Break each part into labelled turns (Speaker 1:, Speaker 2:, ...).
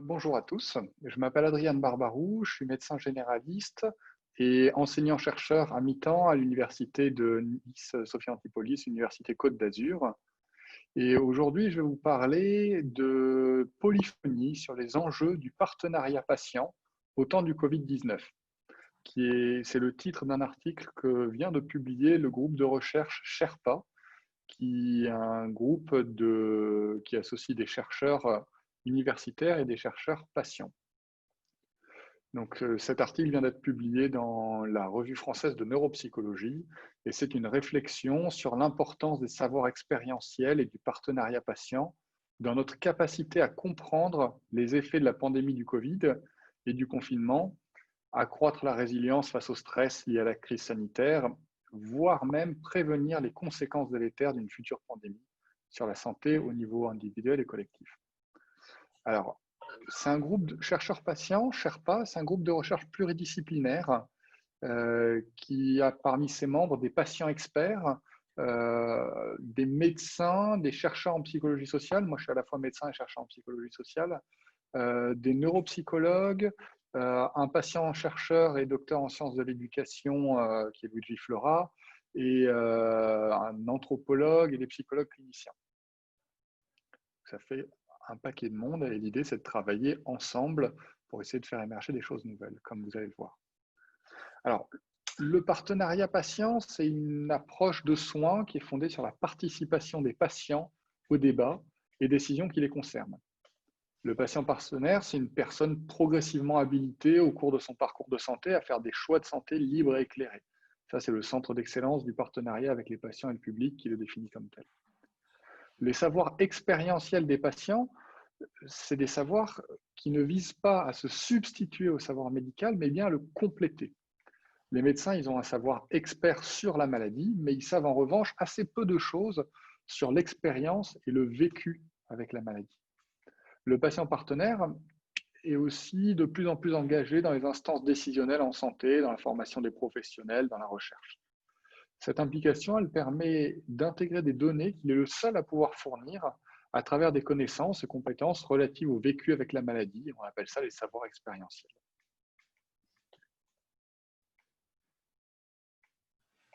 Speaker 1: Bonjour à tous, je m'appelle Adrien Barbarou, je suis médecin généraliste et enseignant-chercheur à mi-temps à l'université de Nice Sophia Antipolis, Université Côte d'Azur. Et aujourd'hui, je vais vous parler de polyphonie sur les enjeux du partenariat patient au temps du Covid-19. C'est le titre d'un article que vient de publier le groupe de recherche Sherpa, qui est un groupe qui associe des chercheurs universitaires et des chercheurs patients. Donc, cet article vient d'être publié dans la Revue française de neuropsychologie et c'est une réflexion sur l'importance des savoirs expérientiels et du partenariat patient dans notre capacité à comprendre les effets de la pandémie du Covid et du confinement, accroître la résilience face au stress lié à la crise sanitaire, voire même prévenir les conséquences délétères d'une future pandémie sur la santé au niveau individuel et collectif. Alors, c'est un groupe de chercheurs patients, Sherpa, c'est un groupe de recherche pluridisciplinaire qui a parmi ses membres des patients experts, des médecins, des chercheurs en psychologie sociale, moi je suis à la fois médecin et chercheur en psychologie sociale, des neuropsychologues, un patient-chercheur et docteur en sciences de l'éducation qui est Luigi Flora, et un anthropologue et des psychologues cliniciens. Ça fait un paquet de monde et l'idée, c'est de travailler ensemble pour essayer de faire émerger des choses nouvelles, comme vous allez le voir. Alors, le partenariat patient, c'est une approche de soins qui est fondée sur la participation des patients au débat et décisions qui les concernent. Le patient partenaire, c'est une personne progressivement habilitée au cours de son parcours de santé à faire des choix de santé libres et éclairés. Ça, c'est le centre d'excellence du partenariat avec les patients et le public qui le définit comme tel. Les savoirs expérientiels des patients, c'est des savoirs qui ne visent pas à se substituer au savoir médical, mais bien à le compléter. Les médecins, ils ont un savoir expert sur la maladie, mais ils savent en revanche assez peu de choses sur l'expérience et le vécu avec la maladie. Le patient partenaire est aussi de plus en plus engagé dans les instances décisionnelles en santé, dans la formation des professionnels, dans la recherche. Cette implication, elle permet d'intégrer des données qu'il est le seul à pouvoir fournir à travers des connaissances et compétences relatives au vécu avec la maladie. On appelle ça les savoirs expérientiels.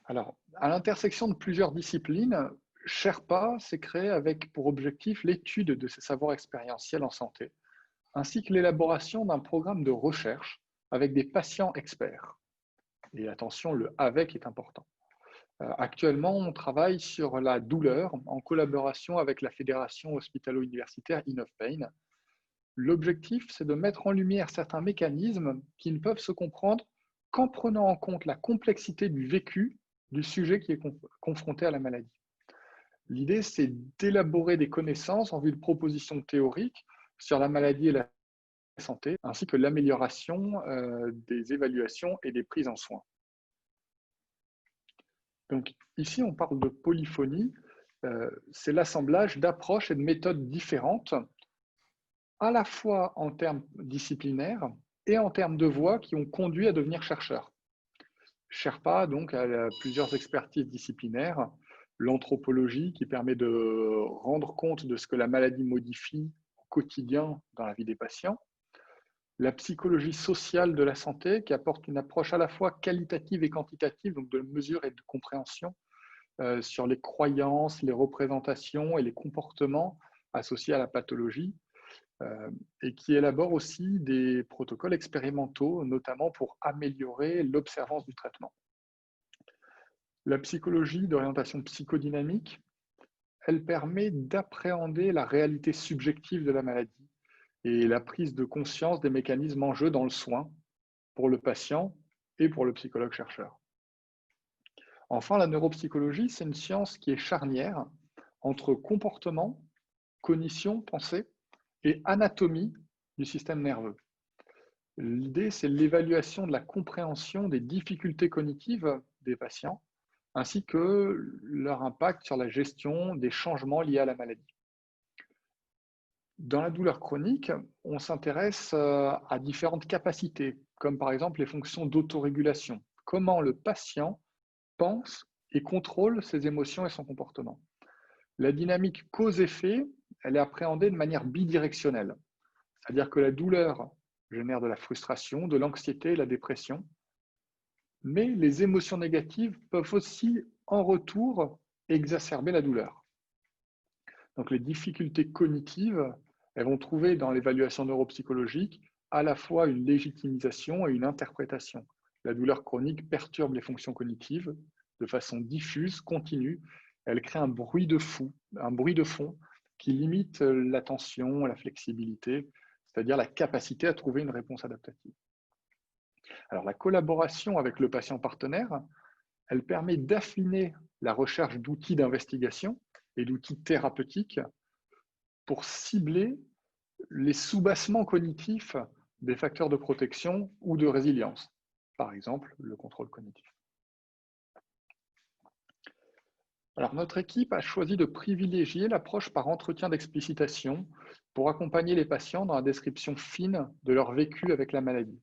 Speaker 1: Alors, à l'intersection de plusieurs disciplines, Sherpa s'est créé avec pour objectif l'étude de ces savoirs expérientiels en santé, ainsi que l'élaboration d'un programme de recherche avec des patients experts. Et attention, le avec est important. Actuellement, on travaille sur la douleur en collaboration avec la Fédération hospitalo-universitaire InnovPain. L'objectif, c'est de mettre en lumière certains mécanismes qui ne peuvent se comprendre qu'en prenant en compte la complexité du vécu du sujet qui est confronté à la maladie. L'idée, c'est d'élaborer des connaissances en vue de propositions théoriques sur la maladie et la santé, ainsi que l'amélioration des évaluations et des prises en soins. Donc ici, on parle de polyphonie. C'est l'assemblage d'approches et de méthodes différentes, à la fois en termes disciplinaires et en termes de voies qui ont conduit à devenir chercheur. Sherpa donc, a plusieurs expertises disciplinaires. L'anthropologie qui permet de rendre compte de ce que la maladie modifie au quotidien dans la vie des patients. La psychologie sociale de la santé qui apporte une approche à la fois qualitative et quantitative, donc de mesure et de compréhension sur les croyances, les représentations et les comportements associés à la pathologie, et qui élabore aussi des protocoles expérimentaux, notamment pour améliorer l'observance du traitement. La psychologie d'orientation psychodynamique, elle permet d'appréhender la réalité subjective de la maladie et la prise de conscience des mécanismes en jeu dans le soin pour le patient et pour le psychologue-chercheur. Enfin, la neuropsychologie, c'est une science qui est charnière entre comportement, cognition, pensée et anatomie du système nerveux. L'idée, c'est l'évaluation de la compréhension des difficultés cognitives des patients, ainsi que leur impact sur la gestion des changements liés à la maladie. Dans la douleur chronique, on s'intéresse à différentes capacités, comme par exemple les fonctions d'autorégulation. Comment le patient pense et contrôle ses émotions et son comportement. La dynamique cause-effet, elle est appréhendée de manière bidirectionnelle. C'est-à-dire que la douleur génère de la frustration, de l'anxiété, la dépression, mais les émotions négatives peuvent aussi, en retour, exacerber la douleur. Donc les difficultés cognitives, elles vont trouver dans l'évaluation neuropsychologique à la fois une légitimisation et une interprétation. La douleur chronique perturbe les fonctions cognitives de façon diffuse, continue. Elle crée un bruit de fond qui limite l'attention, la flexibilité, c'est-à-dire la capacité à trouver une réponse adaptative. Alors la collaboration avec le patient partenaire, elle permet d'affiner la recherche d'outils d'investigation et d'outils thérapeutiques pour cibler les sous-bassements cognitifs des facteurs de protection ou de résilience, par exemple le contrôle cognitif. Alors, notre équipe a choisi de privilégier l'approche par entretien d'explicitation pour accompagner les patients dans la description fine de leur vécu avec la maladie.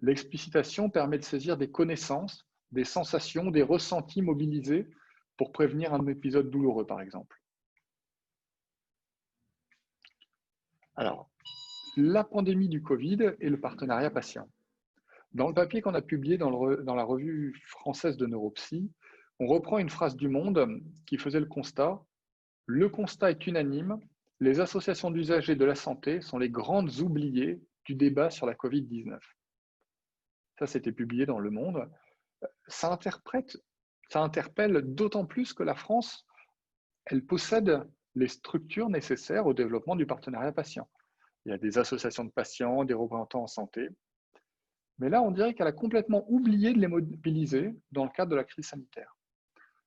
Speaker 1: L'explicitation permet de saisir des connaissances, des sensations, des ressentis mobilisés pour prévenir un épisode douloureux, par exemple. Alors, la pandémie du Covid et le partenariat patient. Dans le papier qu'on a publié dans la revue française de neuropsy, on reprend une phrase du Monde qui faisait le constat. Le constat est unanime, les associations d'usagers de la santé sont les grandes oubliées du débat sur la Covid-19. Ça, c'était publié dans Le Monde. Ça interpelle d'autant plus que la France, elle possède les structures nécessaires au développement du partenariat patient. Il y a des associations de patients, des représentants en santé. Mais là, on dirait qu'elle a complètement oublié de les mobiliser dans le cadre de la crise sanitaire.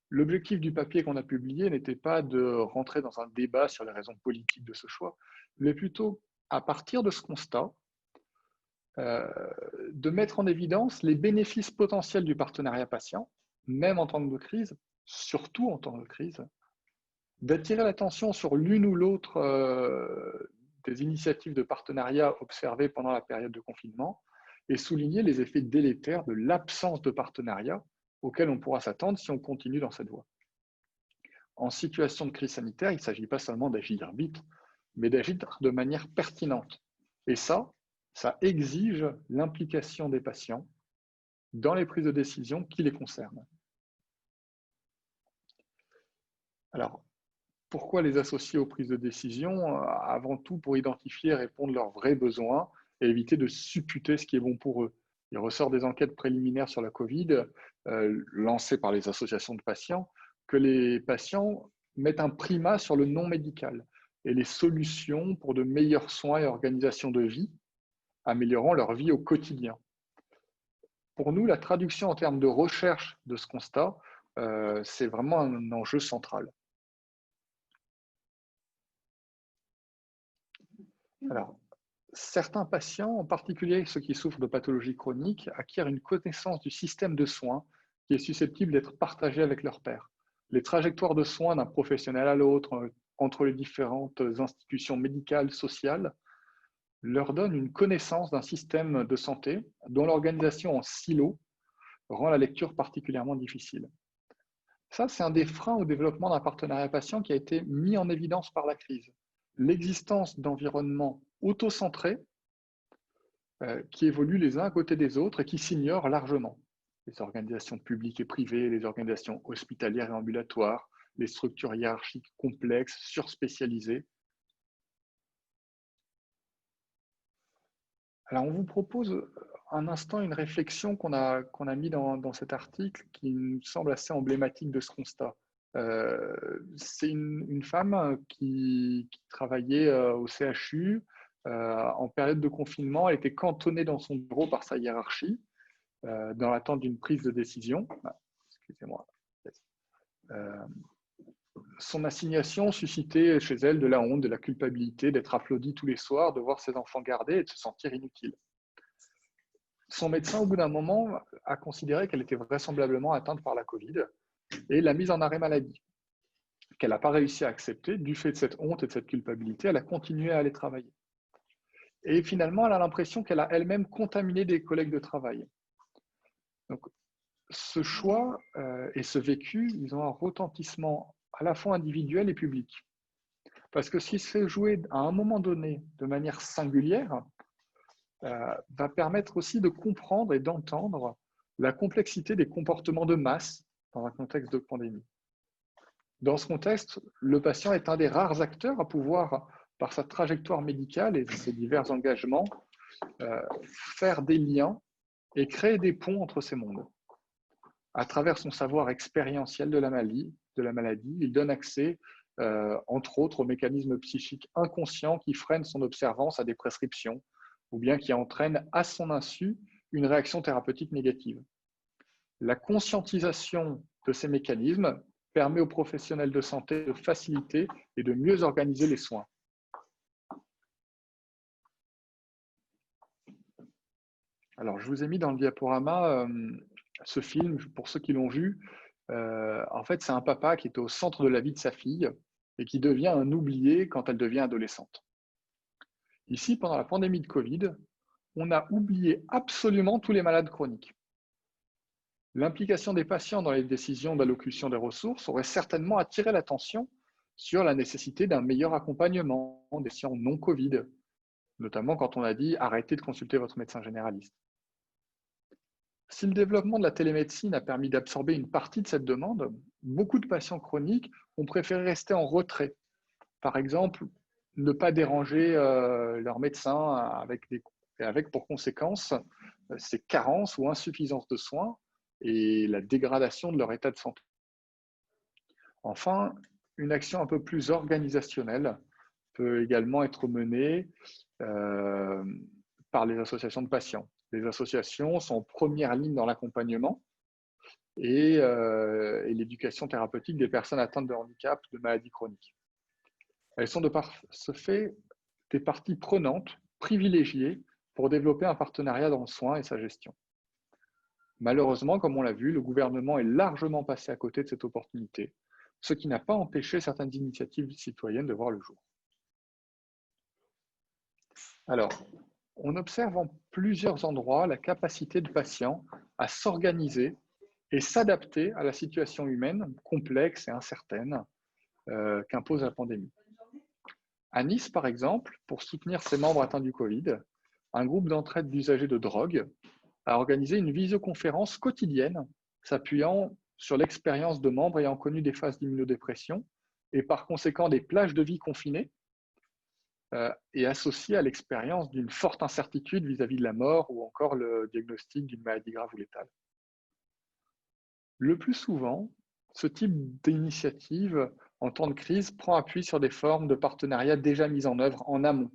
Speaker 1: L'objectif du papier qu'on a publié n'était pas de rentrer dans un débat sur les raisons politiques de ce choix, mais plutôt, à partir de ce constat, de mettre en évidence les bénéfices potentiels du partenariat patient, même en temps de crise, surtout en temps de crise, d'attirer l'attention sur l'une ou l'autre des initiatives de partenariat observées pendant la période de confinement et souligner les effets délétères de l'absence de partenariat auxquels on pourra s'attendre si on continue dans cette voie. En situation de crise sanitaire, il ne s'agit pas seulement d'agir vite, mais d'agir de manière pertinente. Et ça exige l'implication des patients dans les prises de décision qui les concernent. Alors, pourquoi les associer aux prises de décision? Avant tout, pour identifier et répondre à leurs vrais besoins et éviter de supputer ce qui est bon pour eux. Il ressort des enquêtes préliminaires sur la Covid, lancées par les associations de patients, que les patients mettent un primat sur le non médical et les solutions pour de meilleurs soins et organisation de vie, améliorant leur vie au quotidien. Pour nous, la traduction en termes de recherche de ce constat, c'est vraiment un enjeu central. Alors, certains patients, en particulier ceux qui souffrent de pathologies chroniques, acquièrent une connaissance du système de soins qui est susceptible d'être partagé avec leur pairs. Les trajectoires de soins d'un professionnel à l'autre, entre les différentes institutions médicales, sociales, leur donnent une connaissance d'un système de santé dont l'organisation en silo rend la lecture particulièrement difficile. Ça, c'est un des freins au développement d'un partenariat patient qui a été mis en évidence par la crise. L'existence d'environnements auto-centrés qui évoluent les uns à côté des autres et qui s'ignorent largement. Les organisations publiques et privées, les organisations hospitalières et ambulatoires, les structures hiérarchiques complexes, surspécialisées. Alors, on vous propose un instant une réflexion qu'on a mis dans cet article qui nous semble assez emblématique de ce constat. C'est une femme qui travaillait au CHU. En période de confinement, elle était cantonnée dans son bureau par sa hiérarchie, dans l'attente d'une prise de décision. Excusez-moi. Son assignation suscitait chez elle de la honte, de la culpabilité, d'être applaudie tous les soirs, de voir ses enfants gardés et de se sentir inutile. Son médecin, au bout d'un moment, a considéré qu'elle était vraisemblablement atteinte par la Covid et l'a mise en arrêt maladie, qu'elle n'a pas réussi à accepter. Du fait de cette honte et de cette culpabilité, elle a continué à aller travailler. Et finalement, elle a l'impression qu'elle a elle-même contaminé des collègues de travail. Donc, ce choix et ce vécu, ils ont un retentissement à la fois individuel et public. Parce que si c'est joué à un moment donné de manière singulière, va permettre aussi de comprendre et d'entendre la complexité des comportements de masse dans un contexte de pandémie. Dans ce contexte, le patient est un des rares acteurs à pouvoir, par sa trajectoire médicale et ses divers engagements, faire des liens et créer des ponts entre ces mondes. À travers son savoir expérientiel de la maladie, il donne accès, entre autres, aux mécanismes psychiques inconscients qui freinent son observance à des prescriptions ou bien qui entraînent à son insu une réaction thérapeutique négative. La conscientisation de ces mécanismes permet aux professionnels de santé de faciliter et de mieux organiser les soins. Alors, je vous ai mis dans le diaporama ce film, pour ceux qui l'ont vu. En fait, c'est un papa qui est au centre de la vie de sa fille et qui devient un oublié quand elle devient adolescente. Ici, pendant la pandémie de Covid, on a oublié absolument tous les malades chroniques. L'implication des patients dans les décisions d'allocution des ressources aurait certainement attiré l'attention sur la nécessité d'un meilleur accompagnement des patients non Covid, notamment quand on a dit arrêtez de consulter votre médecin généraliste. Si le développement de la télémédecine a permis d'absorber une partie de cette demande, beaucoup de patients chroniques ont préféré rester en retrait. Par exemple, ne pas déranger leur médecin avec pour conséquence ces carences ou insuffisances de soins et la dégradation de leur état de santé. Enfin, une action un peu plus organisationnelle peut également être menée par les associations de patients. Les associations sont en première ligne dans l'accompagnement et l'éducation thérapeutique des personnes atteintes de handicap, de maladies chroniques. Elles sont de par ce fait des parties prenantes privilégiées pour développer un partenariat dans le soin et sa gestion. Malheureusement, comme on l'a vu, le gouvernement est largement passé à côté de cette opportunité, ce qui n'a pas empêché certaines initiatives citoyennes de voir le jour. Alors, on observe en plusieurs endroits la capacité de patients à s'organiser et s'adapter à la situation humaine complexe et incertaine qu'impose la pandémie. À Nice, par exemple, pour soutenir ses membres atteints du Covid, un groupe d'entraide d'usagers de drogue a organisé une visioconférence quotidienne s'appuyant sur l'expérience de membres ayant connu des phases d'immunodépression et par conséquent des plages de vie confinées et associées à l'expérience d'une forte incertitude vis-à-vis de la mort ou encore le diagnostic d'une maladie grave ou létale. Le plus souvent, ce type d'initiative en temps de crise prend appui sur des formes de partenariat déjà mises en œuvre en amont.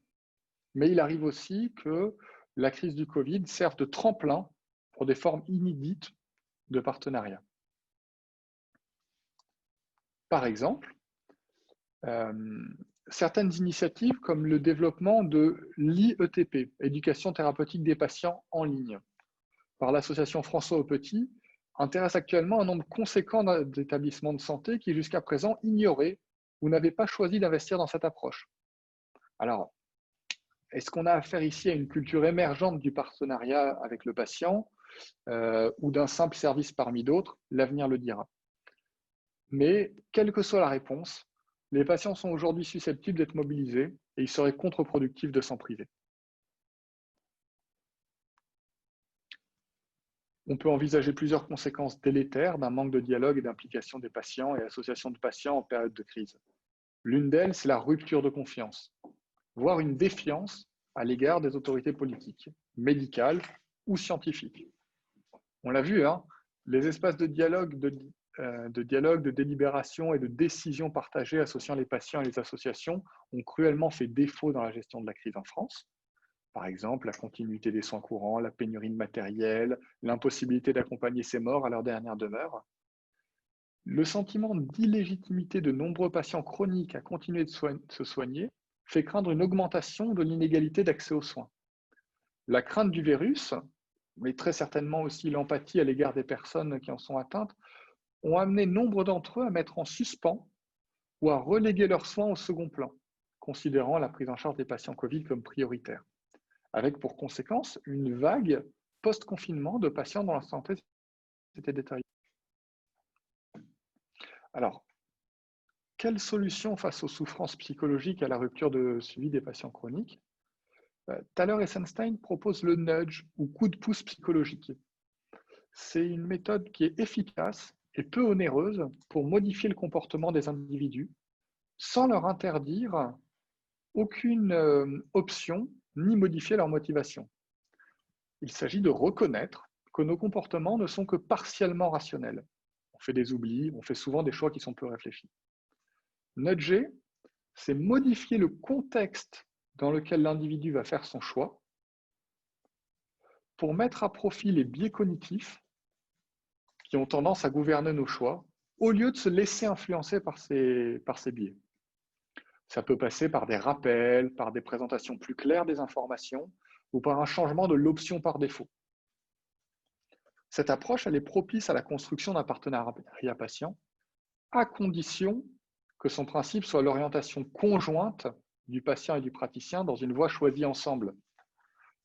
Speaker 1: Mais il arrive aussi que la crise du Covid serve de tremplin pour des formes inédites de partenariat. Par exemple, certaines initiatives comme le développement de l'IETP, éducation thérapeutique des patients en ligne, par l'association François au Petit, intéresse actuellement un nombre conséquent d'établissements de santé qui jusqu'à présent ignoraient ou n'avaient pas choisi d'investir dans cette approche. Alors, est-ce qu'on a affaire ici à une culture émergente du partenariat avec le patient ou d'un simple service parmi d'autres? L'avenir le dira. Mais quelle que soit la réponse, les patients sont aujourd'hui susceptibles d'être mobilisés et il serait contre-productif de s'en priver. On peut envisager plusieurs conséquences délétères d'un manque de dialogue et d'implication des patients et associations de patients en période de crise. L'une d'elles, c'est la rupture de confiance, voire une défiance à l'égard des autorités politiques, médicales ou scientifiques. On l'a vu, hein, les espaces de dialogue, de délibération et de décision partagée associant les patients et les associations ont cruellement fait défaut dans la gestion de la crise en France. Par exemple, la continuité des soins courants, la pénurie de matériel, l'impossibilité d'accompagner ces morts à leur dernière demeure. Le sentiment d'illégitimité de nombreux patients chroniques à continuer de se soigner fait craindre une augmentation de l'inégalité d'accès aux soins. La crainte du virus, mais très certainement aussi l'empathie à l'égard des personnes qui en sont atteintes, ont amené nombre d'entre eux à mettre en suspens ou à reléguer leurs soins au second plan, considérant la prise en charge des patients Covid comme prioritaire, avec pour conséquence une vague post-confinement de patients dont la santé s'était détériorée. Alors, Quelle solution face aux souffrances psychologiques et à la rupture de suivi des patients chroniques? Thaler et Sunstein proposent le nudge ou coup de pouce psychologique. C'est une méthode qui est efficace et peu onéreuse pour modifier le comportement des individus sans leur interdire aucune option ni modifier leur motivation. Il s'agit de reconnaître que nos comportements ne sont que partiellement rationnels. On fait des oublis, on fait souvent des choix qui sont peu réfléchis. Nudger, c'est modifier le contexte dans lequel l'individu va faire son choix pour mettre à profit les biais cognitifs qui ont tendance à gouverner nos choix au lieu de se laisser influencer par ces biais. Ça peut passer par des rappels, par des présentations plus claires des informations ou par un changement de l'option par défaut. Cette approche, elle est propice à la construction d'un partenariat patient, à condition que son principe soit l'orientation conjointe du patient et du praticien dans une voie choisie ensemble.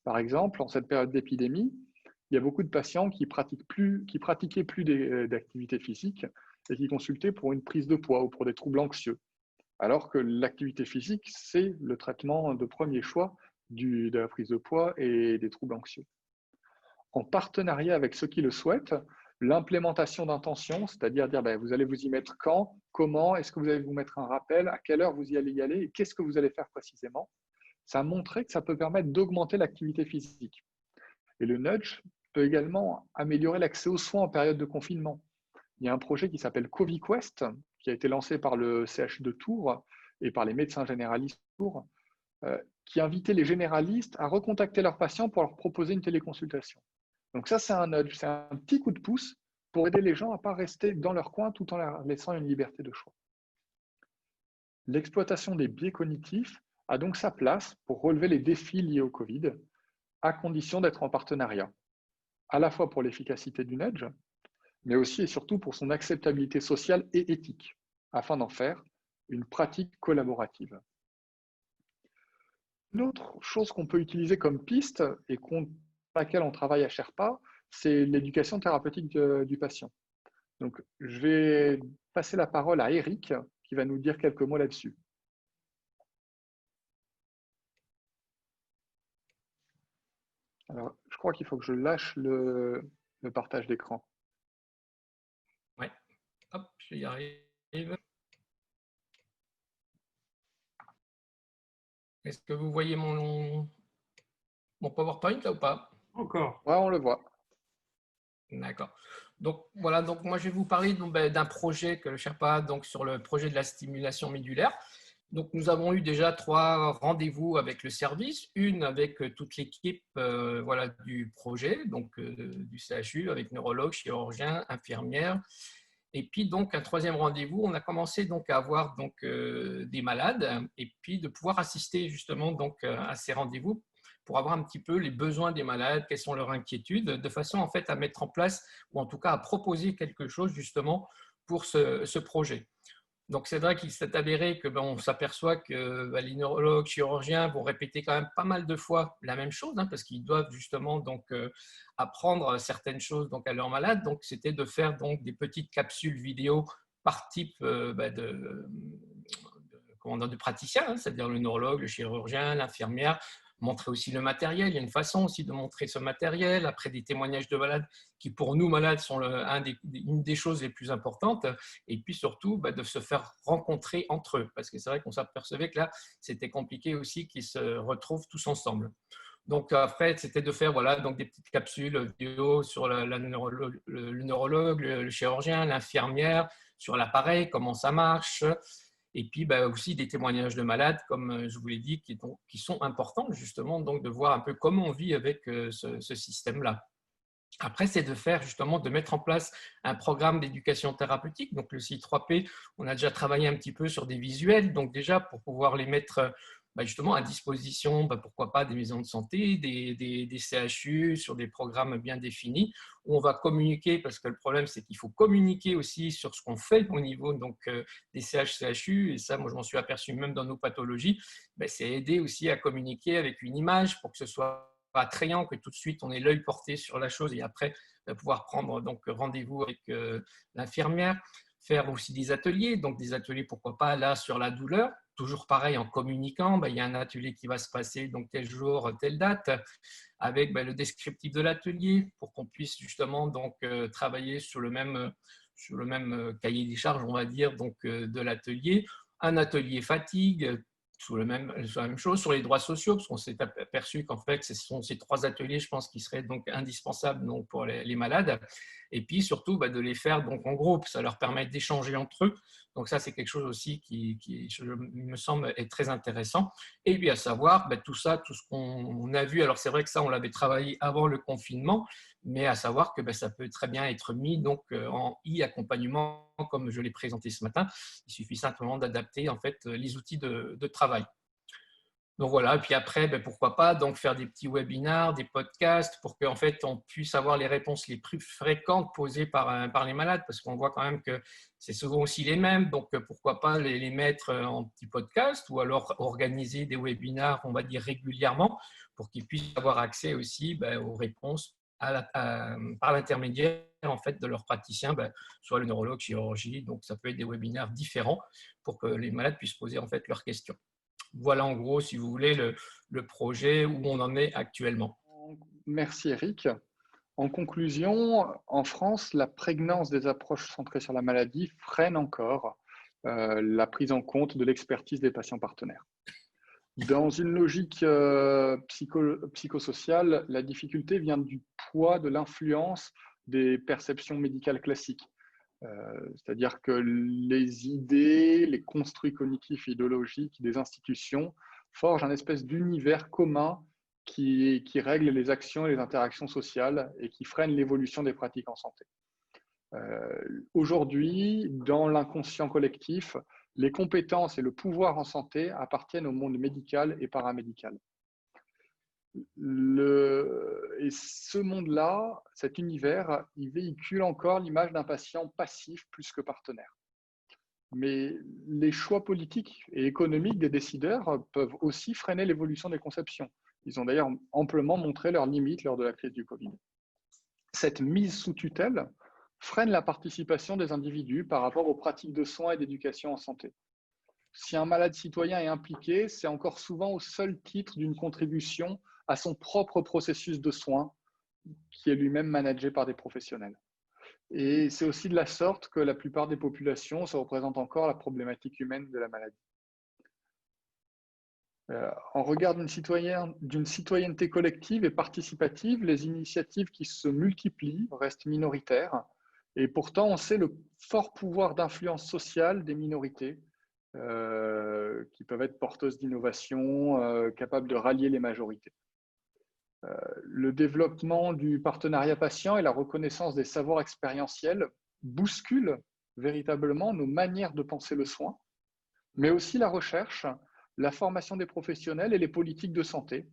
Speaker 1: Par exemple, en cette période d'épidémie, il y a beaucoup de patients qui pratiquaient plus d'activité physique et qui consultaient pour une prise de poids ou pour des troubles anxieux. Alors que l'activité physique, c'est le traitement de premier choix de la prise de poids et des troubles anxieux. En partenariat avec ceux qui le souhaitent, l'implémentation d'intentions, c'est-à-dire dire vous allez vous y mettre quand, comment, est-ce que vous allez vous mettre un rappel, à quelle heure vous y allez y aller et qu'est-ce que vous allez faire précisément, ça a montré que ça peut permettre d'augmenter l'activité physique. Et le nudge peut également améliorer l'accès aux soins en période de confinement. Il y a un projet qui s'appelle CoviQuest, qui a été lancé par le CHU de Tours et par les médecins généralistes de Tours, qui invitait les généralistes à recontacter leurs patients pour leur proposer une téléconsultation. Donc ça, c'est un nudge, c'est un petit coup de pouce pour aider les gens à ne pas rester dans leur coin tout en leur laissant une liberté de choix. L'exploitation des biais cognitifs a donc sa place pour relever les défis liés au Covid, à condition d'être en partenariat, à la fois pour l'efficacité du nudge, mais aussi et surtout pour son acceptabilité sociale et éthique, afin d'en faire une pratique collaborative. Une autre chose qu'on peut utiliser comme piste et contre laquelle on travaille à Sherpa, c'est l'éducation thérapeutique du patient. Donc, je vais passer la parole à Eric, qui va nous dire quelques mots là-dessus. Alors, je crois qu'il faut que je lâche le partage d'écran.
Speaker 2: Ouais, hop, je y arrive. Est-ce que vous voyez mon PowerPoint là ou pas?
Speaker 3: Encore.
Speaker 1: Ouais, on le voit.
Speaker 2: D'accord. Donc voilà, donc moi je vais vous parler d'un projet que le Sherpa a, donc sur le projet de la stimulation médulaire. Donc nous avons eu déjà 3 rendez-vous avec le service, une avec toute l'équipe voilà, du projet, donc du CHU, avec neurologue, chirurgien, infirmière. Et puis donc un 3e rendez-vous, on a commencé donc à avoir donc des malades et puis de pouvoir assister justement donc à ces rendez-vous pour avoir un petit peu les besoins des malades, quelles sont leurs inquiétudes, de façon en fait à mettre en place ou en tout cas à proposer quelque chose justement pour ce projet. Donc c'est vrai qu'il s'est avéré que on s'aperçoit que les neurologues, chirurgiens vont répéter quand même pas mal de fois la même chose, parce qu'ils doivent justement donc apprendre certaines choses donc à leurs malades. Donc c'était de faire donc des petites capsules vidéo par type de praticien, c'est-à-dire le neurologue, le chirurgien, l'infirmière, montrer aussi le matériel. Il y a une façon aussi de montrer ce matériel, après des témoignages de malades qui, pour nous, malades, sont une des choses les plus importantes. Et puis surtout, de se faire rencontrer entre eux. Parce que c'est vrai qu'on s'apercevait que là, c'était compliqué aussi qu'ils se retrouvent tous ensemble. Donc après, c'était de faire voilà, donc des petites capsules vidéo sur le neurologue, le chirurgien, l'infirmière, sur l'appareil, comment ça marche. Et puis aussi des témoignages de malades, comme je vous l'ai dit, qui sont importants justement, donc de voir un peu comment on vit avec ce système-là. Après, c'est de faire justement, de mettre en place un programme d'éducation thérapeutique. Donc le CI3P, on a déjà travaillé un petit peu sur des visuels, donc déjà pour pouvoir les mettre justement à disposition, pourquoi pas des maisons de santé, des CHU, sur des programmes bien définis, où on va communiquer, parce que le problème c'est qu'il faut communiquer aussi sur ce qu'on fait au niveau donc, des CHU, et ça moi je m'en suis aperçu même dans nos pathologies, c'est aider aussi à communiquer avec une image pour que ce soit attrayant, que tout de suite on ait l'œil porté sur la chose et après pouvoir prendre donc rendez-vous avec l'infirmière. faire aussi des ateliers. Donc, des ateliers, pourquoi pas, là, sur la douleur. Toujours pareil, en communiquant, il y a un atelier qui va se passer, donc tel jour, telle date, avec le descriptif de l'atelier pour qu'on puisse justement donc, travailler sur le même cahier des charges, on va dire, donc, de l'atelier. Un atelier fatigue, sur la même chose, sur les droits sociaux, parce qu'on s'est aperçu qu'en fait, ce sont ces 3 ateliers, je pense, qui seraient donc indispensables donc, pour les malades. Et puis surtout, de les faire donc, en groupe, ça leur permet d'échanger entre eux. Donc ça, c'est quelque chose aussi qui me semble être très intéressant. Et puis à savoir, tout ça, tout ce qu'on a vu, alors c'est vrai que ça, on l'avait travaillé avant le confinement, mais à savoir que ça peut très bien être mis donc, en e-accompagnement, comme je l'ai présenté ce matin. Il suffit simplement d'adapter en fait, les outils de travail. Donc voilà, et puis après, pourquoi pas donc faire des petits webinars, des podcasts pour qu'en fait, on puisse avoir les réponses les plus fréquentes posées par les malades, parce qu'on voit quand même que c'est souvent aussi les mêmes. Donc pourquoi pas les mettre en petits podcasts ou alors organiser des webinars, on va dire régulièrement, pour qu'ils puissent avoir accès aussi aux réponses par l'intermédiaire en fait de leurs praticiens, soit le neurologue, chirurgie. Donc ça peut être des webinaires différents pour que les malades puissent poser en fait leurs questions. Voilà en gros, si vous voulez, le projet où on en est actuellement.
Speaker 1: Merci Eric. En conclusion, en France, la prégnance des approches centrées sur la maladie freine encore la prise en compte de l'expertise des patients partenaires. Dans une logique psychosociale, la difficulté vient du poids de l'influence des perceptions médicales classiques. C'est-à-dire que les idées, les construits cognitifs et idéologiques des institutions forgent un espèce d'univers commun qui règle les actions et les interactions sociales et qui freine l'évolution des pratiques en santé. Aujourd'hui, dans l'inconscient collectif, les compétences et le pouvoir en santé appartiennent au monde médical et paramédical. Et ce monde-là, cet univers, il véhicule encore l'image d'un patient passif plus que partenaire. Mais les choix politiques et économiques des décideurs peuvent aussi freiner l'évolution des conceptions. Ils ont d'ailleurs amplement montré leurs limites lors de la crise du Covid. Cette mise sous tutelle freine la participation des individus par rapport aux pratiques de soins et d'éducation en santé. Si un malade citoyen est impliqué, c'est encore souvent au seul titre d'une contribution à son propre processus de soins, qui est lui-même managé par des professionnels. Et c'est aussi de la sorte que la plupart des populations se représentent encore la problématique humaine de la maladie. En regard d'une citoyenneté collective et participative, les initiatives qui se multiplient restent minoritaires. Et pourtant, on sait le fort pouvoir d'influence sociale des minorités qui peuvent être porteuses d'innovation, capables de rallier les majorités. Le développement du partenariat patient et la reconnaissance des savoirs expérientiels bousculent véritablement nos manières de penser le soin, mais aussi la recherche, la formation des professionnels et les politiques de santé.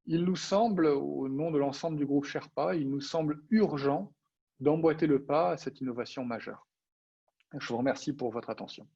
Speaker 1: Il nous semble, au nom de l'ensemble du groupe Sherpa, il nous semble urgent d'emboîter le pas à cette innovation majeure. Je vous remercie pour votre attention.